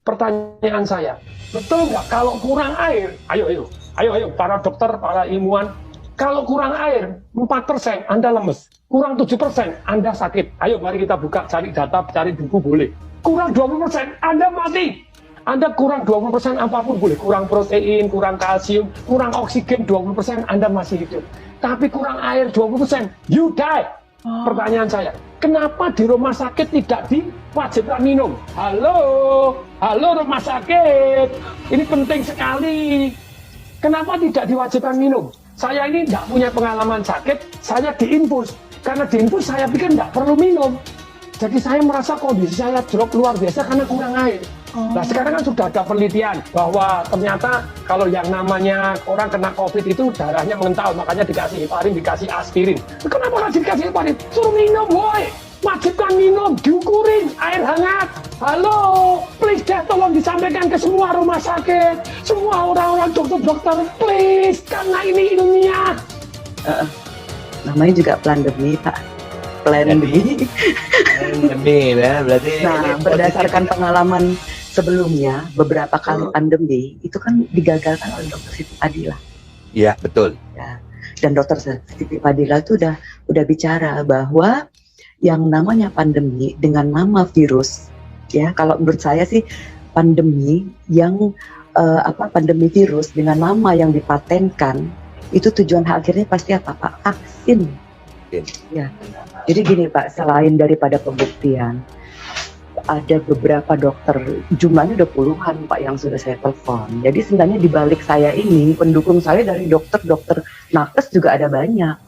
Pertanyaan saya, betul nggak kalau kurang air? Ayo para dokter, para ilmuwan, kalau kurang air 4% Anda lemes, kurang 7% Anda sakit. Ayo mari kita buka, cari data, cari buku boleh. Kurang 20% Anda mati. Anda kurang 20% apapun boleh, kurang protein, kurang kalsium, kurang oksigen 20% Anda masih hidup. Tapi kurang air 20%, you die. Pertanyaan saya, kenapa di rumah sakit tidak diwajibkan minum? Halo rumah sakit, ini penting sekali. Kenapa tidak diwajibkan minum? Saya ini tidak punya pengalaman sakit, saya diinfus. Karena diinfus saya pikir tidak perlu minum. Jadi saya merasa kondisi saya drop luar biasa karena kurang air. Nah sekarang kan sudah ada penelitian bahwa ternyata kalau yang namanya orang kena COVID itu darahnya mengental, makanya dikasih heparin, dikasih aspirin. Kenapa nggak dikasih heparin? Suruh minum, boy! Wajibkan minum, diukurin, air hangat. Halo, please deh tolong disampaikan ke semua rumah sakit, semua orang-orang dokter-dokter, please, karena ini ilmiah. Namanya juga pandemi, Pak. Pandemi ya, berarti. Nah, berdasarkan pengalaman sebelumnya, beberapa kali pandemi itu kan digagalkan oleh Dokter Siti Fadila. Iya, betul. Ya. Dan Dokter Siti Fadila itu udah bicara bahwa yang namanya pandemi dengan nama virus, ya kalau menurut saya sih pandemi yang pandemi virus dengan nama yang dipatenkan itu tujuan akhirnya pasti apa, Pak? Vaksin. Ya. Jadi gini Pak, selain daripada pembuktian, ada beberapa dokter, jumlahnya udah puluhan Pak yang sudah saya telepon. Jadi sebenarnya di balik saya ini, pendukung saya dari dokter-dokter nakes juga ada banyak.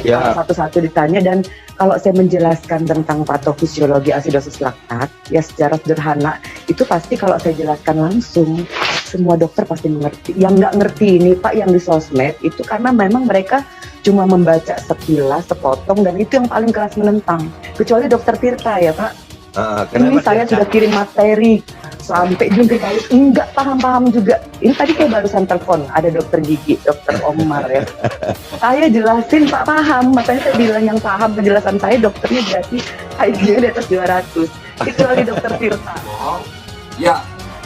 Ya. Satu-satu ditanya, dan kalau saya menjelaskan tentang patofisiologi asidosis laktat, ya secara sederhana, itu pasti kalau saya jelaskan langsung, semua dokter pasti mengerti. Yang nggak ngerti ini Pak, yang di sosmed, itu karena memang mereka cuma membaca sekilas, sepotong, dan itu yang paling keras menentang. Kecuali Dokter Tirta ya Pak. Ini saya sudah kirim materi sampai juga balik, enggak paham juga. Ini tadi kayak barusan telepon, ada dokter gigi, Dokter Omar ya. Saya jelasin Pak paham, makanya saya bilang yang paham penjelasan saya dokternya berarti IQ-nya di atas 200. Kecuali Dokter Tirta. Ya,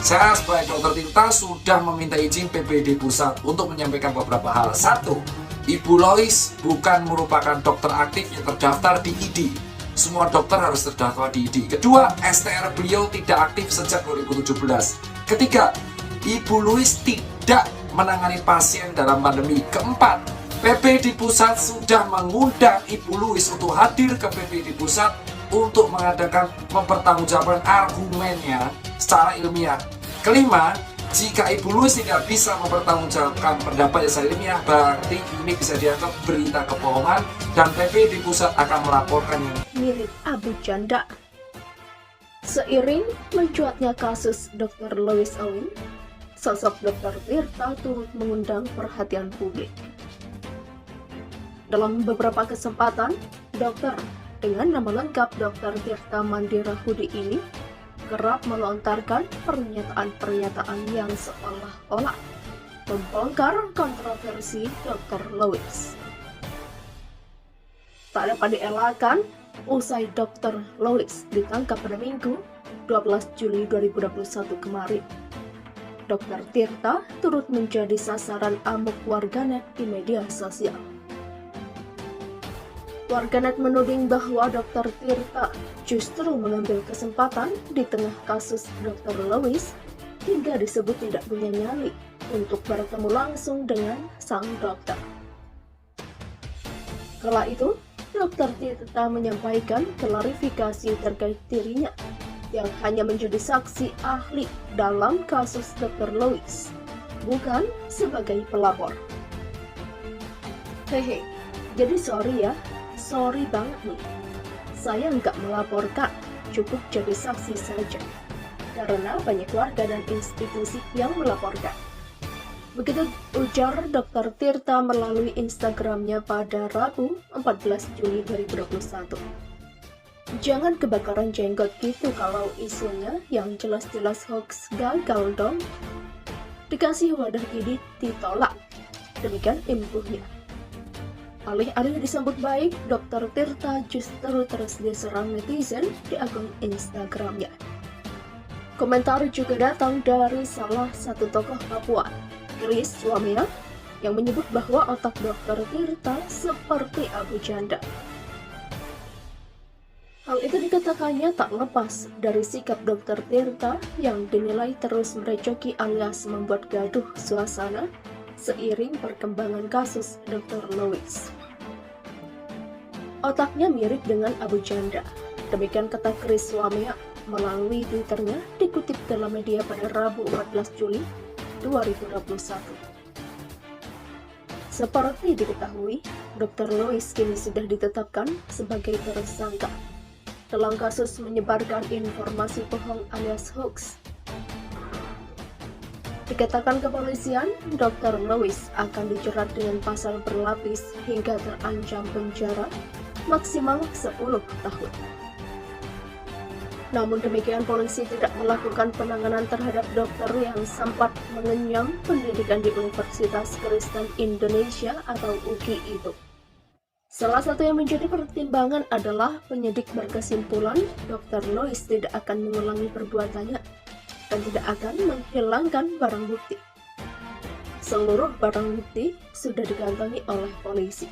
saya sebagai Dokter Tirta sudah meminta izin PPD Pusat untuk menyampaikan beberapa hal. Satu, Ibu Lois bukan merupakan dokter aktif yang terdaftar di ID. Semua dokter harus terdaftar di ID. Kedua, STR beliau tidak aktif sejak 2017. Ketiga, Ibu Lois tidak menangani pasien dalam pandemi. Keempat, PPD Pusat sudah mengundang Ibu Lois untuk hadir ke PPD Pusat untuk mengadakan mempertanggungjawabkan argumennya secara ilmiah. Kelima, jika Ibu Lois tidak bisa mempertanggungjawabkan pendapat secara ilmiah, berarti ini bisa dianggap berita kebohongan dan PPD Pusat akan melaporkannya. Mirip Abu Janda. Seiring mencuatnya kasus Dr. Lois Owen, sosok Dr. Tirta turut mengundang perhatian publik. Dalam beberapa kesempatan, dokter dengan nama lengkap Dr. Tirta Mandira Hudi ini kerap melontarkan pernyataan-pernyataan yang seolah-olah membongkar kontroversi Dr. Lois. Tak dapat dielakkan, usai Dr. Lois ditangkap pada Minggu 12 Juli 2021 kemarin, Dr. Tirta turut menjadi sasaran amuk warganet di media sosial. Warganet menuding bahwa Dr. Tirta justru mengambil kesempatan di tengah kasus Dr. Lois hingga disebut tidak punya nyali untuk bertemu langsung dengan sang dokter. Kala itu, Dr. Tirta menyampaikan klarifikasi terkait dirinya yang hanya menjadi saksi ahli dalam kasus Dr. Lois, bukan sebagai pelapor. Hehe, jadi sorry banget nih, saya nggak melaporkan, cukup jadi saksi saja, karena banyak warga dan institusi yang melaporkan. Begitu ujar Dr. Tirta melalui Instagramnya pada Rabu 14 Juli 2021. Jangan kebakaran jenggot gitu kalau isunya yang jelas-jelas hoax, gagal dong. Dikasih wadah ini ditolak, demikian imbuhnya. Alih-alih disambut baik, Dr. Tirta justru terus diserang netizen di akun Instagramnya. Komentar juga datang dari salah satu tokoh Papua, Chris Wamea, yang menyebut bahwa otak Dr. Tirta seperti abu janda. Hal itu dikatakannya tak lepas dari sikap Dr. Tirta yang dinilai terus merecoki alias membuat gaduh suasana seiring perkembangan kasus Dr. Lois. Otaknya mirip dengan abu janda, demikian kata Chris Wamea melalui Twitternya dikutip dalam media pada Rabu 14 Juli 2021. Seperti diketahui, Dr. Lois kini sudah ditetapkan sebagai tersangka dalam kasus menyebarkan informasi bohong alias hoax. Dikatakan kepolisian, Dr. Lois akan dijerat dengan pasal berlapis hingga terancam penjara maksimal 10 tahun. Namun demikian, polisi tidak melakukan penanganan terhadap dokter yang sempat mengenyam pendidikan di Universitas Kristen Indonesia atau UKI itu. Salah satu yang menjadi pertimbangan adalah penyidik berkesimpulan Dr. Lois tidak akan mengulangi perbuatannya dan tidak akan menghilangkan barang bukti. Seluruh barang bukti sudah dikantongi oleh polisi.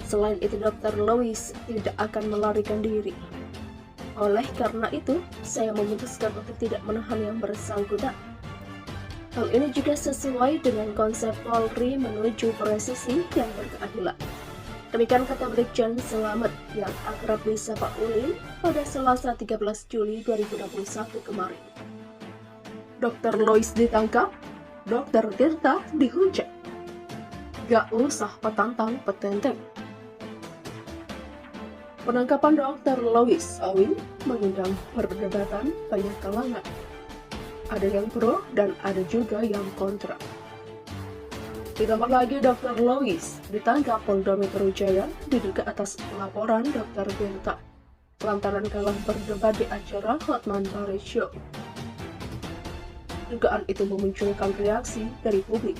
Selain itu, Dr. Lois tidak akan melarikan diri. Oleh karena itu, saya memutuskan untuk tidak menahan yang bersangkutan. Hal ini juga sesuai dengan konsep Polri menuju presisi yang berkeadilan. Demikian kata Brigjen Selamat yang akrab disapa Ulin pada Selasa 13 Juli 2021 kemarin. Dr. Lois ditangkap, Dr. Tirta dihujat. Gak usah petantang-petenteng. Penangkapan Dr. Lois Awin mengundang perdebatan banyak kalangan. Ada yang pro dan ada juga yang kontra. Ditambah lagi Dr. Lois ditangkap Polda Metro Jaya diduga atas laporan Dr. Tirta lantaran kalah berdebat di acara Hotman Paris Show. Dugaan itu memunculkan reaksi dari publik.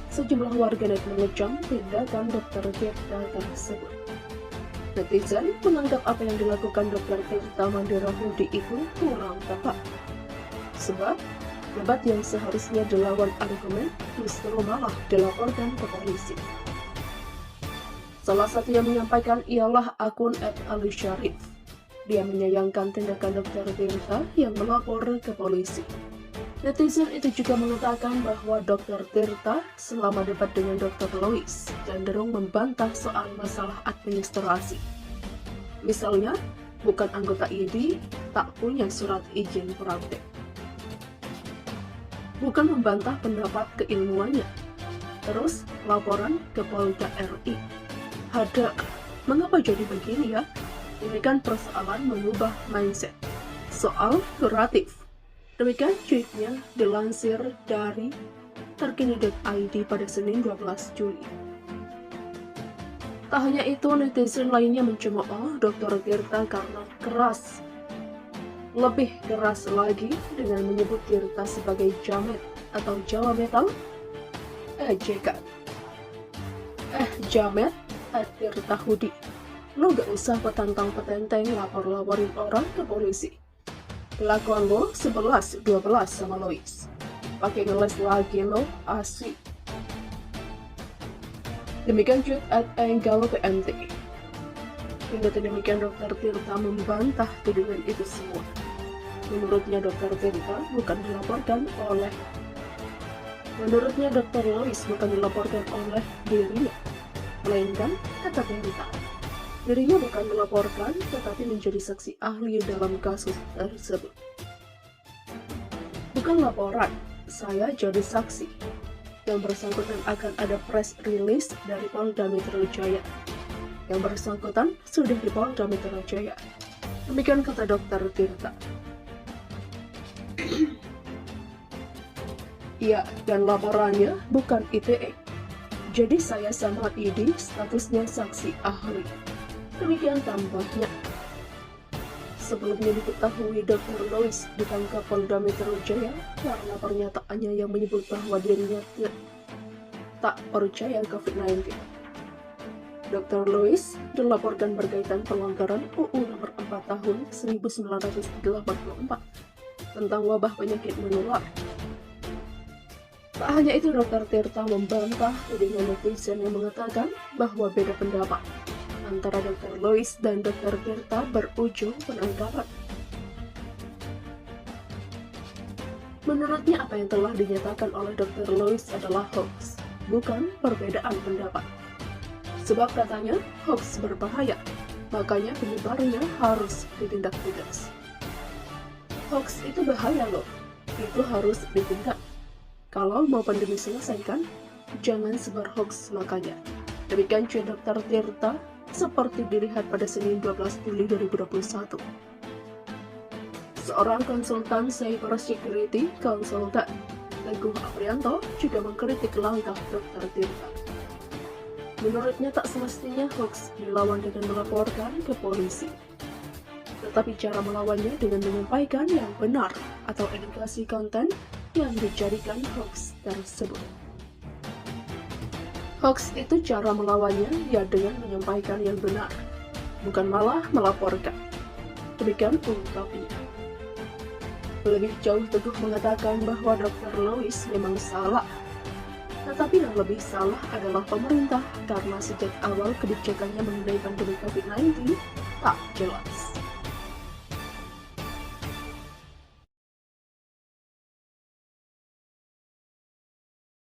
Sejumlah warganet mengecam tindakan Dr. Tirta tersebut. Netizen menganggap apa yang dilakukan Dr. Tirta Mandirahudi itu kurang tepat. Sebab debat yang seharusnya dilawan argumen justru malah dilaporkan ke polisi. Salah satu yang menyampaikan ialah akun @alisyarif. Dia menyayangkan tindakan Dr. Tirta yang melapor ke polisi. Netizen itu juga mengatakan bahwa Dr. Tirta selama debat dengan Dr. Lois cenderung membantah soal masalah administrasi. Misalnya, bukan anggota ID, tak punya surat izin praktek. Bukan membantah pendapat keilmuannya. Terus laporan ke Polda RI. Ada, mengapa jadi begini ya? Ini kan persoalan mengubah mindset. Soal kuratif. Demikian tweetnya dilansir dari terkini.id pada Senin 12 Juli. Tak hanya itu, netizen lainnya mencemooh Dr. Tirta karena keras. Lebih keras lagi dengan menyebut Tirta sebagai jamet atau Jawa Metal. JK. Jamet, Tirta Hudi. Lo gak usah petantang-petenteng lapor-laporin orang ke polisi. Kelakuan lo 11-12 sama Lois. Pakai ngeles lagi lo, asik. Demikian tweet @enggal_pmt. Hingga demikian Dr. Tirta membantah tudingan itu semua. Menurutnya Dr. Tirta bukan dilaporkan oleh Dr. Lois bukan dilaporkan oleh dirinya, melainkan kata Tirta. Dirinya bukan melaporkan, tetapi menjadi saksi ahli dalam kasus tersebut. Bukan laporan, saya jadi saksi. Yang bersangkutan akan ada press release dari Polda Metro Jaya. Yang bersangkutan sudah di Polda Metro Jaya. Demikian kata Dr. Tirta. Ya, dan laporannya bukan ITE. Jadi saya sama ID statusnya saksi ahli. Demikian tambahnya. Sebelumnya diketahui Dr. Lois ditangkap Polda Metro Jaya karena pernyataannya yang menyebut bahwa dirinya tak percaya COVID-19. Dr. Lois dilaporkan berkaitan pelanggaran UU nomor 4 tahun 1984 tentang wabah penyakit menular. Tak hanya itu, Dr. Tirta membantah tudingan netizen yang mengatakan bahwa beda pendapat antara Dr. Lois dan Dr. Tirta berujung penangkapan. Menurutnya, apa yang telah dinyatakan oleh Dr. Lois adalah hoax, bukan perbedaan pendapat. Sebab katanya, hoax berbahaya, makanya penyebarnya harus ditindak tegas. Hoax itu bahaya loh, itu harus ditindak. Kalau mau pandemi selesaikan, jangan sebar hoax makanya. Demikian cuit Dr. Tirta seperti dilihat pada Senin 12 Juli 2021. Seorang konsultan cyber security konsultan, Teguh Aprianto, juga mengkritik langkah Dr. Tirta. Menurutnya tak semestinya hoax dilawan dengan melaporkan ke polisi, tetapi cara melawannya dengan menyampaikan yang benar atau edukasi konten yang dijadikan hoax tersebut. Hoax itu cara melawannya ya dengan menyampaikan yang benar, bukan malah melaporkan. Demikian ungkapnya. Lebih jauh, Teguh mengatakan bahwa Dr. Lois memang salah, tetapi yang lebih salah adalah pemerintah karena sejak awal kebijakannya mengenai pandemi COVID-19 tak jelas.